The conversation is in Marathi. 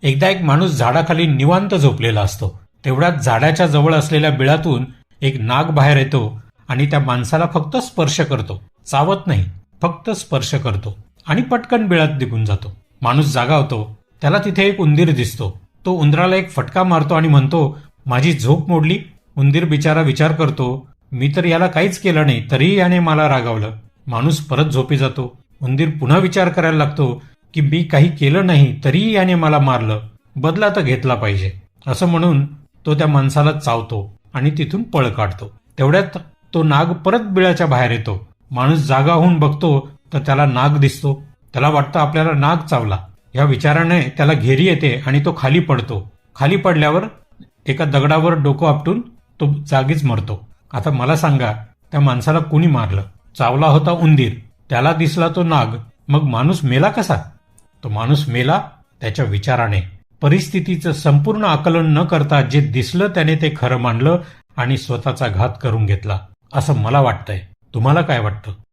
एकदा एक माणूस झाडाखाली निवांत झोपलेला असतो. तेवढ्यात झाडाच्या जवळ असलेल्या बिळातून एक नाग बाहेर येतो आणि त्या माणसाला फक्त स्पर्श करतो. चावत नाही, फक्त स्पर्श करतो आणि पटकन बिळात निघून जातो. माणूस जागा होतो. त्याला तिथे एक उंदीर दिसतो. तो उंदराला एक फटका मारतो आणि म्हणतो, माझी झोप मोडली. उंदीर बिचारा विचार करतो, मी तर याला काहीच केलं नाही तरीही याने मला रागावलं. माणूस परत झोपी जातो. उंदीर पुन्हा विचार करायला लागतो की मी काही केलं नाही तरीही याने मला मारलं, बदला तर घेतला पाहिजे. असं म्हणून तो त्या माणसाला चावतो आणि तिथून पळ काढतो. तेवढ्यात तो नाग परत बिळाच्या बाहेर येतो. माणूस जागा होऊन बघतो तर त्याला नाग दिसतो. त्याला वाटतं आपल्याला नाग चावला. या विचाराने त्याला घेरी येते आणि तो खाली पडतो. खाली पडल्यावर एका दगडावर डोकं आपटून तो जागीच मरतो. आता मला सांगा, त्या माणसाला कुणी मारलं? चावला होता उंदीर, त्याला दिसला तो नाग. मग माणूस मेला कसा? तो माणूस मेला त्याच्या विचाराने. परिस्थितीचं संपूर्ण आकलन न करता जे दिसलं त्याने ते खरं मानलं आणि स्वतःचा घात करून घेतला, असं मला वाटतंय. तुम्हाला काय वाटतं?